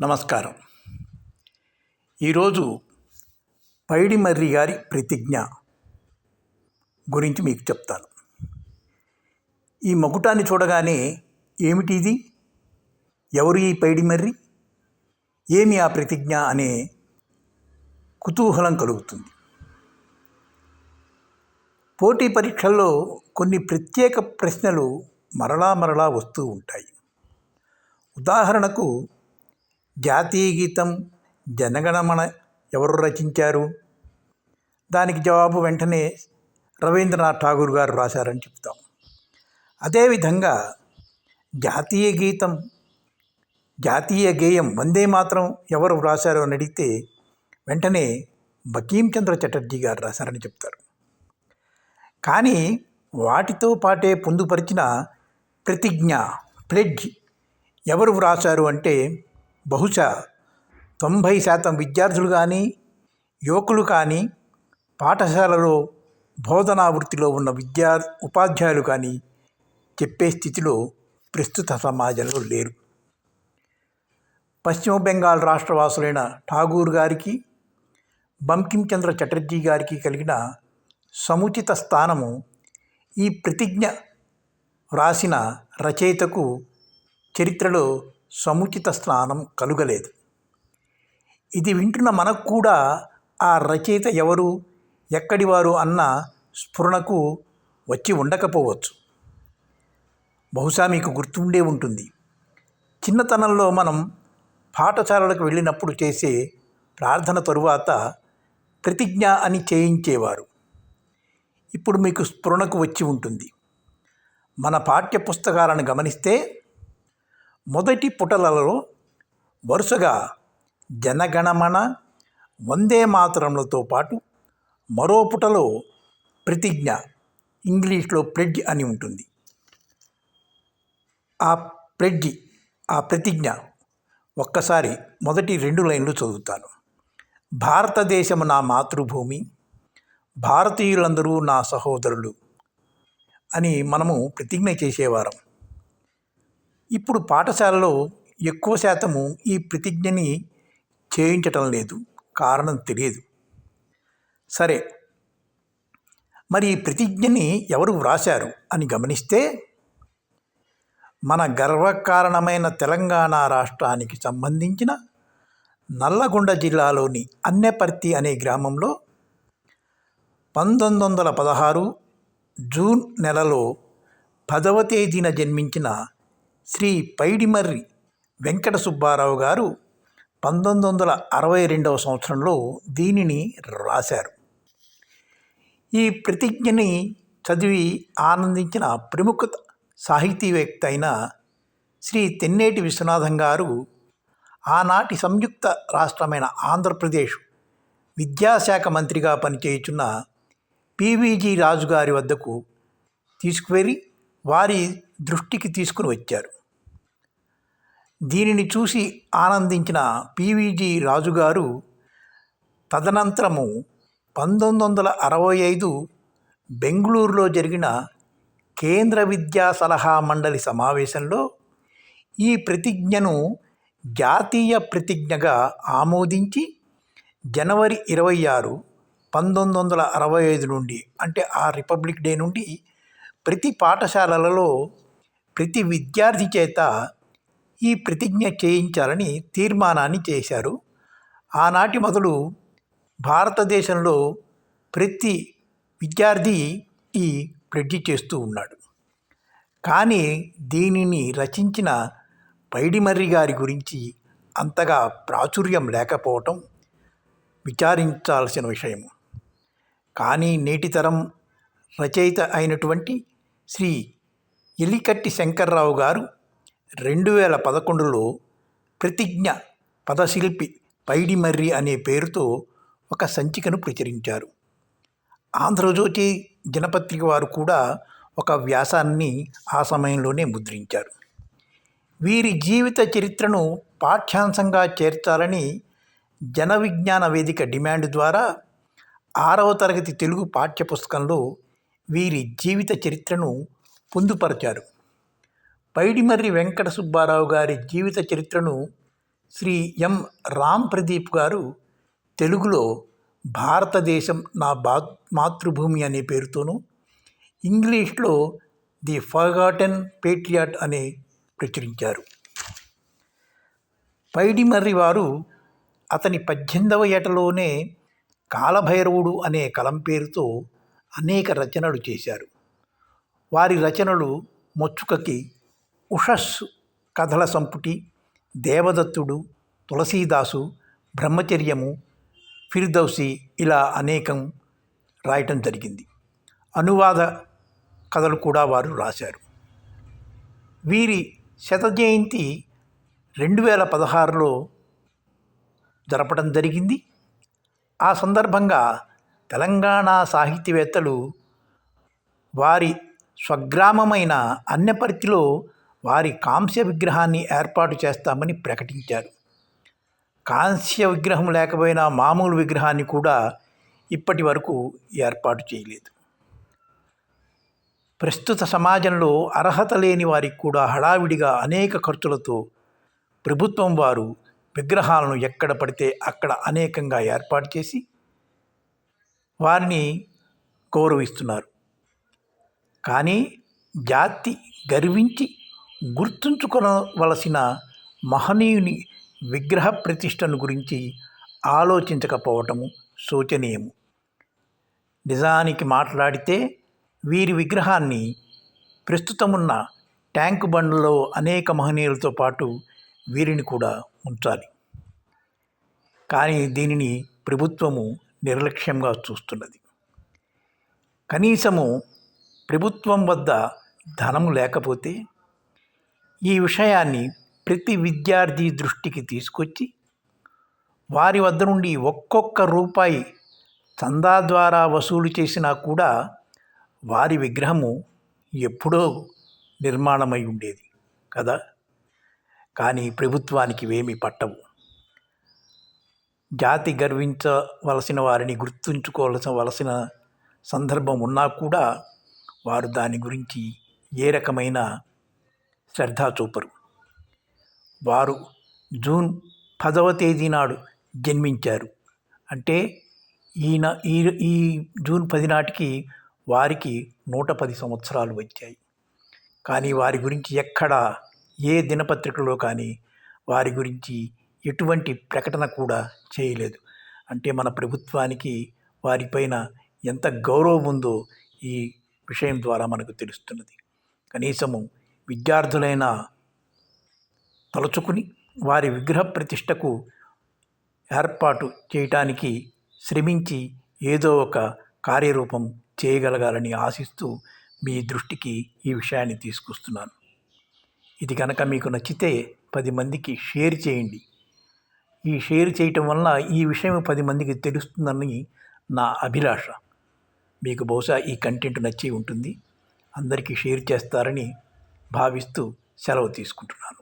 నమస్కారం. ఈరోజు పైడిమర్రి గారి ప్రతిజ్ఞ గురించి మీకు చెప్తాను. ఈ మకుటాన్ని చూడగానే ఏమిటిది, ఎవరు ఈ పైడిమర్రి, ఏమి ఆ ప్రతిజ్ఞ అనే కుతూహలం కలుగుతుంది. పోటీ పరీక్షల్లో కొన్ని ప్రత్యేక ప్రశ్నలు మరలా వస్తూ ఉంటాయి. ఉదాహరణకు, జాతీయ గీతం జనగణమన ఎవరు రచించారు? దానికి జవాబు వెంటనే రవీంద్రనాథ్ ఠాగూర్ గారు రాశారని చెప్తాం. అదేవిధంగా జాతీయ గేయం వందే మాతరం ఎవరు రాశారు అని అడిగితే వెంటనే బంకిం చంద్ర చటర్జీ గారు రాశారని చెప్తారు. కానీ వాటితో పాటే పొందుపరిచిన ప్రతిజ్ఞ, ప్లెడ్జ్ ఎవరు వ్రాశారు అంటే బహుశా 90% విద్యార్థులు కానీ, యువకులు కానీ, పాఠశాలలో బోధనా వృత్తిలో ఉన్న ఉపాధ్యాయులు కానీ చెప్పే స్థితిలో ప్రస్తుత సమాజంలో లేరు. పశ్చిమ బెంగాల్ రాష్ట్రవాసులైన ఠాగూర్ గారికి, బంకిం చంద్ర చటర్జీ గారికి కలిగిన సముచిత స్థానము ఈ ప్రతిజ్ఞ వ్రాసిన రచయితకు చరిత్రలో సముచిత స్థానం కలుగలేదు. ఇది వింటున్న మనకు కూడా ఆ రచయిత ఎవరు, ఎక్కడివారు అన్న స్ఫురణకు వచ్చి ఉండకపోవచ్చు. బహుశా మీకు గుర్తుండే ఉంటుంది, చిన్నతనంలో మనం పాఠశాలలకు వెళ్ళినప్పుడు చేసే ప్రార్థన తరువాత ప్రతిజ్ఞ అని చేయించేవారు. ఇప్పుడు మీకు స్ఫురణకు వచ్చి ఉంటుంది. మన పాఠ్య పుస్తకాలను గమనిస్తే మొదటి పుటలలో వరుసగా జనగణమన, వందే మాతరములతో పాటు మరో పుటలో ప్రతిజ్ఞ, ఇంగ్లీష్లో ప్లెడ్జ్ అని ఉంటుంది. ఆ ప్రతిజ్ఞ ఒక్కసారి మొదటి 2 లైన్లు చదువుతాను. భారతదేశము నా మాతృభూమి, భారతీయులందరూ నా సహోదరులు అని మనము ప్రతిజ్ఞ చేసేవారం. ఇప్పుడు పాఠశాలలో ఎక్కువ శాతము ఈ ప్రతిజ్ఞని చేయించటం లేదు. కారణం తెలియదు. సరే, మరి ఈ ప్రతిజ్ఞని ఎవరు వ్రాశారు అని గమనిస్తే మన గర్వకారణమైన తెలంగాణ రాష్ట్రానికి సంబంధించిన నల్లగొండ జిల్లాలోని అన్నెపర్తి అనే గ్రామంలో 1916 జూన్ నెలలో 10వ తేదీన జన్మించిన శ్రీ పైడిమర్రి వెంకట సుబ్బారావు గారు 1962వ సంవత్సరంలో దీనిని రాశారు. ఈ ప్రతిజ్ఞని చదివి ఆనందించిన ప్రముఖ సాహితీవేత్త అయిన శ్రీ తెన్నేటి విశ్వనాథం గారు ఆనాటి సంయుక్త రాష్ట్రమైన ఆంధ్రప్రదేశ్ విద్యాశాఖ మంత్రిగా పనిచేయుచున్న పివిజి రాజు గారి వద్దకు తీసుకువెళ్ళి వారి దృష్టికి తీసుకుని వచ్చారు. దీనిని చూసి ఆనందించిన పివిజి రాజు గారు తదనంతరము 1965 బెంగళూరులో జరిగిన కేంద్ర విద్యా సలహా మండలి సమావేశంలో ఈ ప్రతిజ్ఞను జాతీయ ప్రతిజ్ఞగా ఆమోదించి జనవరి 26, 1965 నుండి, అంటే ఆ రిపబ్లిక్ డే నుండి ప్రతి పాఠశాలలలో ప్రతి విద్యార్థి చేత ఈ ప్రతిజ్ఞ చేయించాలని తీర్మానాన్ని చేశారు. ఆనాటి మొదలు భారతదేశంలో ప్రతి విద్యార్థి ఈ ప్లెడ్జ్ చేస్తూ ఉన్నాడు. కానీ దీనిని రచించిన పైడిమర్రి గారి గురించి అంతగా ప్రాచుర్యం లేకపోవటం విచారించాల్సిన విషయం. కానీ నేటి తరం రచయిత అయినటువంటి శ్రీ ఎలికట్టి శంకర్రావు గారు 2011లో ప్రతిజ్ఞ పదశిల్పి పైడిమర్రి అనే పేరుతో ఒక సంచికను ప్రచురించారు. ఆంధ్రజ్యోతి దినపత్రిక వారు కూడా ఒక వ్యాసాన్ని ఆ సమయంలోనే ముద్రించారు. వీరి జీవిత చరిత్రను పాఠ్యాంశంగా చేర్చాలని జన విజ్ఞాన వేదిక డిమాండ్ ద్వారా 6వ తరగతి తెలుగు పాఠ్యపుస్తకంలో వీరి జీవిత చరిత్రను పొందుపరిచారు. పైడిమర్రి వెంకట సుబ్బారావు గారి జీవిత చరిత్రను శ్రీ ఎం రామ్ ప్రదీప్ గారు తెలుగులో భారతదేశం నా మాతృభూమి అనే పేరుతోనూ, ఇంగ్లీష్లో ది ఫర్గాటెన్ పేట్రియాట్ అని ప్రచురించారు. పైడిమర్రి వారు అతని 18వ ఏటలోనే కాలభైరవుడు అనే కలం పేరుతో అనేక రచనలు చేశారు. వారి రచనలు మొచ్చుకకి ఉషస్సు కథల సంపుటి, దేవదత్తుడు, తులసీదాసు, బ్రహ్మచర్యము, ఫిర్దౌసి ఇలా అనేకం రాయటం జరిగింది. అనువాద కథలు కూడా వారు రాశారు. వీరి శత జయంతి 2016లో జరపడం జరిగింది. ఆ సందర్భంగా తెలంగాణ సాహితీవేత్తలు వారి స్వగ్రామమైన అన్నెపర్తిలో వారి కాంస్య విగ్రహాన్ని ఏర్పాటు చేస్తామని ప్రకటించారు. కాంస్య విగ్రహం లేకపోయినా మామూలు విగ్రహాన్ని కూడా ఇప్పటి వరకు ఏర్పాటు చేయలేదు. ప్రస్తుత సమాజంలో అర్హత లేని వారికి కూడా హడావిడిగా అనేక ఖర్చులతో ప్రభుత్వం వారు విగ్రహాలను ఎక్కడ పడితే అక్కడ అనేకంగా ఏర్పాటు చేసి వారిని గౌరవిస్తున్నారు. కానీ జాతి గర్వించి గుర్తుంచుకోవలసిన మహనీయుని విగ్రహ ప్రతిష్టను గురించి ఆలోచించకపోవటము శోచనీయము. నిజానికి మాట్లాడితే వీరి విగ్రహాన్ని ప్రస్తుతమున్న ట్యాంక్ బండ్లో అనేక మహనీయులతో పాటు వీరిని కూడా ఉంచాలి. కానీ దీనిని ప్రభుత్వము నిర్లక్ష్యంగా చూస్తున్నది. కనీసము ప్రభుత్వం వద్ద ధనము లేకపోతే ఈ విషయాన్ని ప్రతి విద్యార్థి దృష్టికి తీసుకొచ్చి వారి వద్ద నుండి ఒక్కొక్క రూపాయి చందా ద్వారా వసూలు చేసినా కూడా వారి విగ్రహము ఎప్పుడో నిర్మాణమై ఉండేది కదా. కానీ ప్రభుత్వానికి ఇవేమీ పట్టవు. జాతి గర్వించవలసిన వారిని గుర్తుంచుకోవలసిన సందర్భం ఉన్నా కూడా వారు దాని గురించి ఏ రకమైన శ్రద్ధ చూపరు. వారు జూన్ 10వ తేదీ నాడు జన్మించారు అంటే ఈ జూన్ 10 నాటికి వారికి 110 సంవత్సరాలు వచ్చాయి. కానీ వారి గురించి ఎక్కడా ఏ దినపత్రికలో కానీ వారి గురించి ఎటువంటి ప్రకటన కూడా చేయలేదు. అంటే మన ప్రభుత్వానికి వారిపైన ఎంత గౌరవం ఉందో ఈ విషయం ద్వారా మనకు తెలుస్తున్నది. కనీసము విద్యార్థులైనా తలుచుకుని వారి విగ్రహ ప్రతిష్టకు ఏర్పాటు చేయటానికి శ్రమించి ఏదో ఒక కార్యరూపం చేయగలగాలని ఆశిస్తూ మీ దృష్టికి ఈ విషయాన్ని తీసుకొస్తున్నాను. ఇది కనుక మీకు నచ్చితే 10 మందికి షేర్ చేయండి. ఈ షేర్ చేయటం వలన ఈ విషయం 10 మందికి తెలుస్తుందని నా అభిలాష. మీకు బహుశా ఈ కంటెంట్ నచ్చి ఉంటుంది. అందరికీ షేర్ చేస్తారని భావిస్తూ సెలవు తీసుకుంటున్నాను.